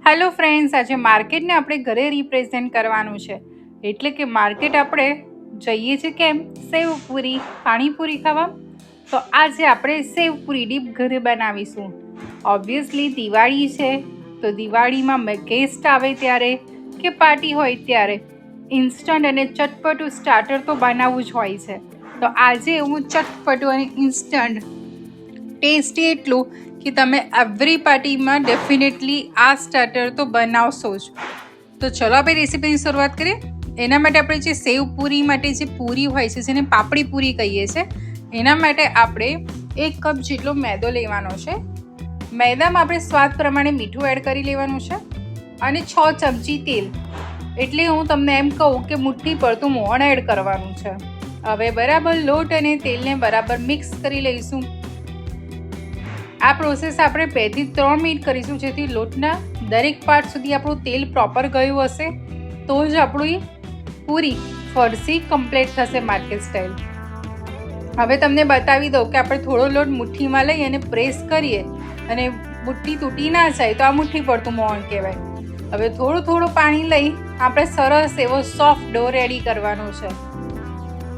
Hello friends, આજે માર્કેટને આપણે ઘરે રિપ્રેઝેન્ટ કરવાનું છે. એટલે કે માર્કેટ આપણે જઈએ છીએ કેમ? સેવપુરી, પાણીપુરી ખાવા. તો આજે આપણે સેવપુરી ડીપ ઘરે બનાવીશું. ઓબ્વિયસલી દિવાળી છે, તો દિવાળીમાં ગેસ્ટ આવે ત્યારે કે પાર્ટી હોય ત્યારે ઇન્સ્ટન્ટ અને ચટપટું સ્ટાર્ટર તો બનાવવું જ હોય છે. તો આજે હું ચટપટું અને ઇન્સ્ટન્ટ ટેસ્ટી એટલું કે તમે એવરી પાર્ટીમાં ડેફિનેટલી આ સ્ટાર્ટર તો બનાવશો જ. તો ચલો આપણે રેસીપીની શરૂઆત કરીએ. એના માટે આપણે જે સેવ પૂરી માટે જે પૂરી હોય છે જેને પાપડી પૂરી કહીએ છીએ, એના માટે આપણે 1 કપ જેટલો મેદો લેવાનો છે. મેદામાં આપણે સ્વાદ પ્રમાણે મીઠું એડ કરી લેવાનું છે અને 6 ચમચી તેલ. એટલે હું તમને એમ કહું કે મુઠ્ઠી પડતું મોણ એડ કરવાનું છે. હવે બરાબર લોટ અને તેલને બરાબર મિક્સ કરી લઈશું. આ પ્રોસેસ આપણે 2 થી 3 મિનિટ કરીશું, જેથી લોટના દરેક પાર્ટ સુધી આપણું તેલ પ્રોપર ગયું હશે તો જ આપણી પૂરી ફરસી કમ્પ્લીટ થશે માર્કેટ સ્ટાઇલ. હવે તમને બતાવી દઉં કે આપણે થોડો લોટ મુઠ્ઠીમાં લઈ અને પ્રેસ કરીએ અને મુઠ્ઠી તૂટી ના જાય તો આ મુઠ્ઠી પડતું મોણ કહેવાય. હવે થોડું થોડું પાણી લઈ આપણે સરસ એવો સોફ્ટ ડો રેડી કરવાનો છે.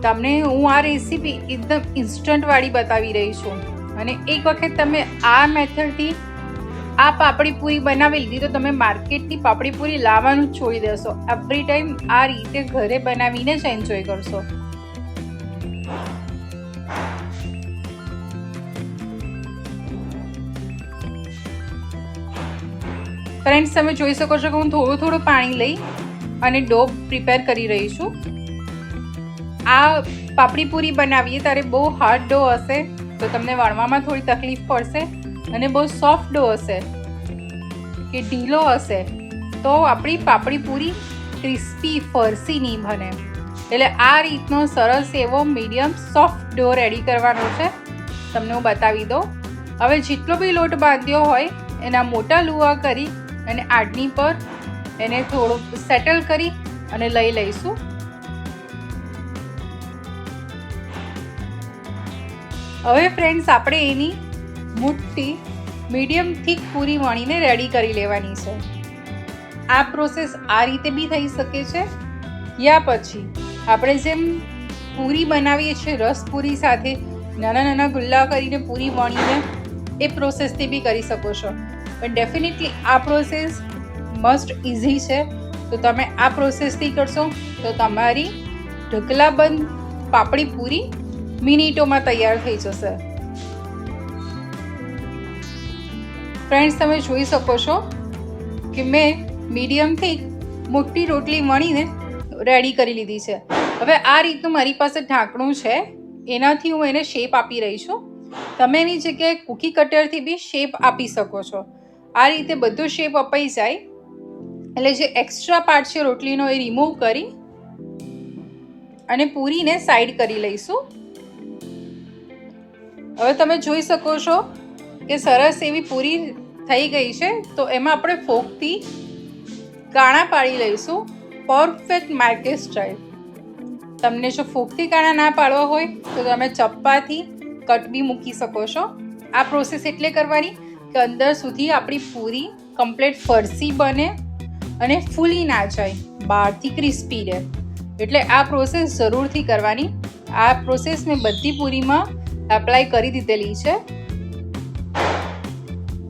તમને હું આ રેસીપી એકદમ ઇન્સ્ટન્ટવાળી બતાવી રહી છું. અને એક વખત તમે આ મેથડથી આ પાપડી પૂરી બનાવી લીધી તો તમે માર્કેટની પાપડી પૂરી લાવવાનું જ છોડી દેશો. એવરી ટાઈમ આ રીતે ઘરે બનાવીને જ એન્જોય કરશો. ફ્રેન્ડ્સ, તમે જોઈ શકો છો કે હું થોડું થોડું પાણી લઈ અને ડો પ્રિપેર કરી રહી છું. આ પાપડી પૂરી બનાવીએ ત્યારે બહુ હાર્ડ ડો હશે તો તમને વણવામાં થોડી તકલીફ પડશે, અને બહુ સોફ્ટ ડો હશે કે ઢીલો હશે તો આપણી પાપડી પૂરી ક્રિસ્પી ફરસી નહીં બને. એટલે આ રીતનો સરસ એવો મીડિયમ સોફ્ટ ડો રેડી કરવાનો છે. તમને હું બતાવી દઉં. હવે જેટલો બી લોટ બાંધ્યો હોય એના મોટા લુવા કરી અને આડની પર એને થોડું સેટલ કરી અને લઈ લઈશું. હવે ફ્રેન્ડ્સ, આપણે એની મુઠ્ઠી મીડિયમ થીક પૂરી વણીને રેડી કરી લેવાની છે. આ પ્રોસેસ આ રીતે બી થઈ શકે છે, યા પછી આપણે જેમ પૂરી બનાવીએ છીએ રસ પૂરી સાથે નાના નાના ગુલ્લા કરીને પૂરી વણીને એ પ્રોસેસથી બી કરી શકો છો. પણ ડેફિનેટલી આ પ્રોસેસ મસ્ટ ઇઝી છે. તો તમે આ પ્રોસેસથી કરશો તો તમારી ઢગલાબંધ પાપડી પૂરી મિનિટોમાં તૈયાર થઈ જશે. ફ્રેન્ડ્સ, તમે જોઈ શકો છો કે મેં મીડિયમથી મોટી રોટલી વણીને રેડી કરી લીધી છે. હવે આ રીતનું મારી પાસે ઢાંકણું છે, એનાથી હું એને શેપ આપી રહી છું. તમે એની જગ્યાએ કૂકી કટરથી બી શેપ આપી શકો છો. આ રીતે બધો શેપ અપાઈ જાય એટલે જે એક્સ્ટ્રા પાર્ટ છે રોટલીનો એ રિમૂવ કરી અને પૂરીને સાઈડ કરી લઈશું. હવે તમે જોઈ શકો છો કે સરસ એવી પૂરી થઈ ગઈ છે. તો એમાં આપણે ફોકથી કાણા પાડી લઈશું પરફેક્ટ માર્કેટ સ્ટાઇલ. તમને જો ફોકથી કાણા ના પાડવા હોય તો તમે ચપ્પાથી કટ બી મૂકી શકો છો. આ પ્રોસેસ એટલે કરવાની કે અંદર સુધી આપણી પૂરી કમ્પ્લીટ ફરસી બને અને ફૂલી ના જાય, બહારથી ક્રિસ્પી રહે. એટલે આ પ્રોસેસ જરૂરથી કરવાની. આ પ્રોસેસ મેં બધી પૂરીમાં એપ્લાય કરી દીધેલી છે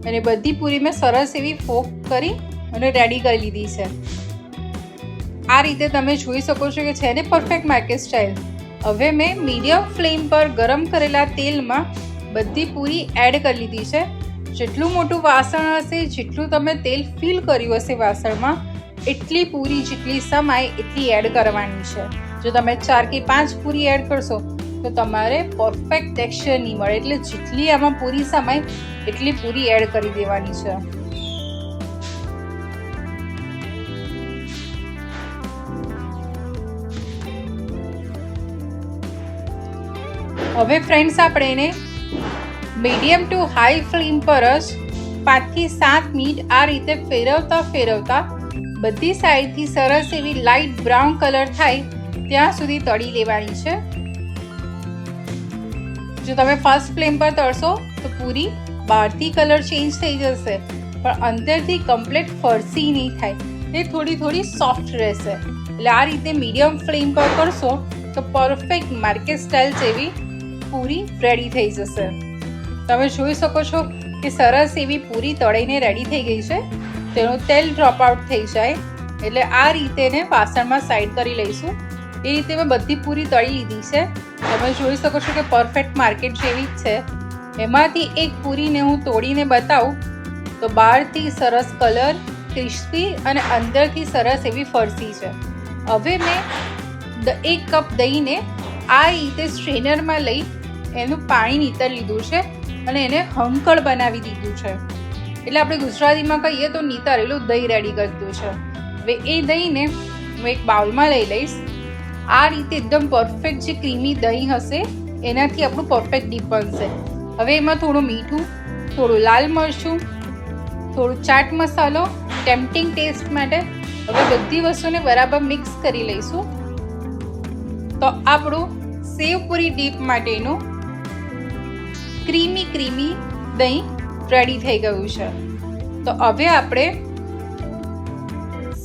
અને બધી પૂરી મેં સરસ એવી ફોક કરી અને રેડી કરી લીધી છે. આ રીતે તમે જોઈ શકો છો કે છે ને પરફેક્ટ માર્કેટ સ્ટાઇલ. હવે મેં મીડિયમ ફ્લેમ પર ગરમ કરેલા તેલમાં બધી પૂરી એડ કરી લીધી છે. જેટલું મોટું વાસણ હશે, જેટલું તમે તેલ ફિલ કર્યું હશે વાસણમાં, એટલી પૂરી જેટલી સમાય એટલી એડ કરવાની છે. જો તમે 4 કે 5 પૂરી એડ કરશો તો તમારે પરફેક્ટ ટેક્સચર નહીં મળે. એટલે જેટલી આમાં પૂરી સમાય એટલી પૂરી એડ કરી દેવાની છે. હવે ફ્રેન્ડ્સ, આપણે એને મીડિયમ ટુ હાઈ ફ્લેમ પર જ 5 થી 7 મિનિટ આ રીતે ફેરવતા ફેરવતા બધી સાઈડથી સરસ એવી લાઇટ બ્રાઉન કલર થાય ત્યાં સુધી તળી લેવાની છે. જો તમે ફર્સ્ટ ફ્લેમ પર તળશો તો પૂરી બહારથી કલર ચેન્જ થઈ જશે પણ અંદરથી કમ્પ્લીટ ફરસી નહીં થાય, એ થોડી સોફ્ટ રહેશે. એટલે આ રીતે મીડિયમ ફ્લેમ પર કરશો તો પરફેક્ટ માર્કેટ સ્ટાઇલ જેવી પૂરી રેડી થઈ જશે. તમે જોઈ શકો છો કે સરસ એવી પૂરી તળીને રેડી થઈ ગઈ છે. તેનું તેલ ડ્રોપ આઉટ થઈ જાય એટલે આ રીતે એને વાસણમાં સાઈડ કરી લઈશું. એ રીતે મેં બધી પૂરી તળી લીધી છે. તમે જોઈ શકો છો કે પરફેક્ટ માર્કેટ જેવી જ છે. એમાંથી એક પૂરીને હું તોડીને બતાવું તો બહારથી સરસ કલર, ક્રિસ્પી અને અંદરથી સરસ એવી ફરસી છે. હવે મેં 1 કપ દહીંને આ રીતે સ્ટ્રેનરમાં લઈ એનું પાણી નીતર લીધું છે અને એને હંકળ બનાવી દીધું છે. એટલે આપણે ગુજરાતીમાં કહીએ તો નીતરેલું દહીં રેડી કરી દીધું છે. હવે એ દહીંને હું એક બાઉલમાં લઈ લઈશ. આ રીતે એકદમ પરફેક્ટ જે ક્રીમી દહીં હશે એનાથી આપણું પરફેક્ટ ડીપ બનશે. હવે એમાં થોડું મીઠું, થોડું લાલ મરચું, થોડું ચાટ મસાલો ટેમ્પટિંગ ટેસ્ટ માટે હવે બધી વસ્તુને બરાબર મિક્સ કરી લઈશું. તો આપણું સેવપુરી ડીપ માટેનું ક્રીમી દહીં રેડી થઈ ગયું છે. તો હવે આપણે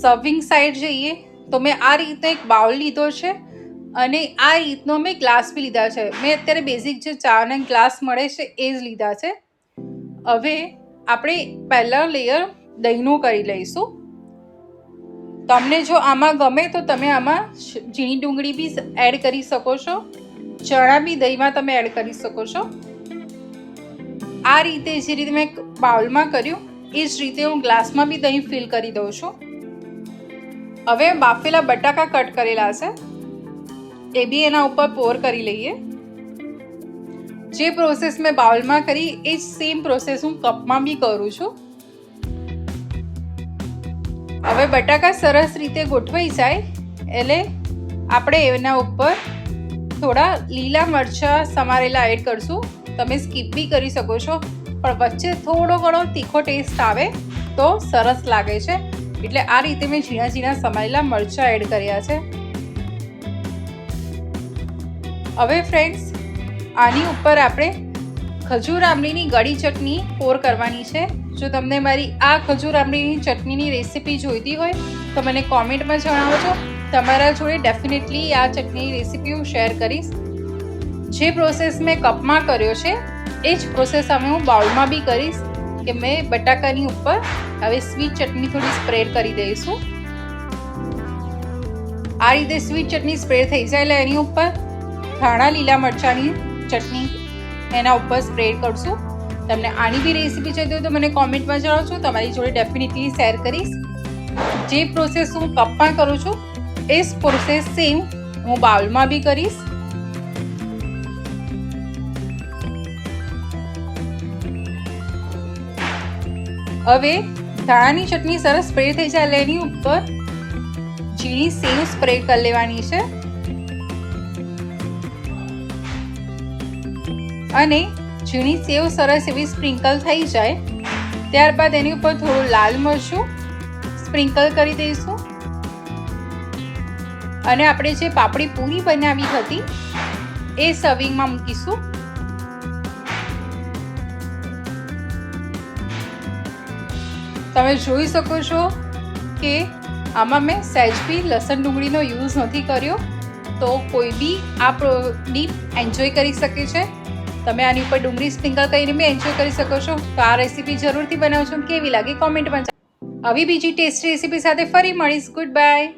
સર્વિંગ સાઈડ જઈએ. તો મેં આ રીતે એક બાઉલ લીધો છે અને આ રીતનો મેં ગ્લાસ બી લીધા છે. મેં અત્યારે બેઝિક જે ચાના ગ્લાસ મળે છે એ જ લીધા છે. હવે આપણે પહેલાં લેયર દહીંનું કરી લઈશું. તમને જો આમાં ગમે તો તમે આમાં ઝીણી ડુંગળી બી એડ કરી શકો છો, ચણા બી દહીંમાં તમે એડ કરી શકો છો. આ રીતે જે રીતે મેં બાઉલમાં કર્યું એ જ રીતે હું ગ્લાસમાં બી દહીં ફિલ કરી દઉં છું. હવે બાફેલા બટાકા કટ કરેલા છે એ બી એના ઉપર પોર કરી લઈએ. જે પ્રોસેસ મેં બાઉલમાં કરી એ જ સેમ પ્રોસેસ હું કપમાં બી કરું છું. હવે બટાકા સરસ રીતે ગોઠવાઈ જાય એટલે આપણે એના ઉપર થોડા લીલા મરચાં સમારેલા એડ કરશું. તમે સ્કીપ બી કરી શકો છો, પણ વચ્ચે થોડો ઘણો તીખો ટેસ્ટ આવે તો સરસ લાગે છે. એટલે આ રીતે મેં ઝીણા સમારેલા મરચાં એડ કર્યા છે. હવે ફ્રેન્ડ્સ આની ઉપર આપણે ખજૂર આંબલીની ગળી ચટણી પોર કરવાની છે. જો તમને મારી આ ખજૂર આંબલીની ચટણીની રેસીપી જોઈતી હોય તો મને કોમેન્ટમાં જણાવજો. તમારા જોડે ડેફિનેટલી આ ચટણીની રેસીપી હું શેર કરીશ. જે પ્રોસેસ મેં કપમાં કર્યો છે એ જ પ્રોસેસ અમે હું બાઉલમાં બી કરીશ. કે મેં બટાકાની ઉપર હવે સ્વીટ ચટણી થોડી સ્પ્રેડ કરી દઈશું. આ રીતે સ્વીટ ચટણી સ્પ્રેડ થઈ જાય એટલે એની ઉપર ધાણા લીલા મરચાંની ચટણી એના ઉપર સ્પ્રેડ કરશું. તમને આની બી રેસીપી જોઈતી હોય તો મને કોમેન્ટમાં જણાવજો. તમારી જોડે ડેફિનેટલી શેર કરીશ. જે પ્રોસેસ હું કપમાં કરું છું એ જ પ્રોસેસ સેમ હું બાઉલમાં બી કરીશ. હવે ધાણાની ચટણી સરસ સ્પ્રેડ થઈ જાય એટલે એની ઉપર ઝીણી સેવ સ્પ્રેડ કરી લેવાની છે અને ઝીણી સેવ સરસ એવી સ્પ્રિંકલ થઈ જાય ત્યારબાદ એની ઉપર થોડું લાલ મરચું સ્પ્રિંકલ કરી દઈશું અને આપણે જે પાપડી પૂરી બનાવી હતી એ સર્વિંગમાં મૂકીશું. તમે જોઈ શકો છો કે આમાં મેં સહેજ બી લસણ ડુંગળીનો યુઝ નથી કર્યો, તો કોઈ બી આ ડીપ એન્જોય કરી શકે છે. તમે આની ઉપર ડુંગળી સ્પ્રિંકલ કરીને બી એન્જોય કરી શકો છો. તો આ રેસીપી જરૂરથી બનાવજો. કેવી લાગી કોમેન્ટમાં. આવી બીજી ટેસ્ટી રેસીપી સાથે ફરી મળીશ. Good bye.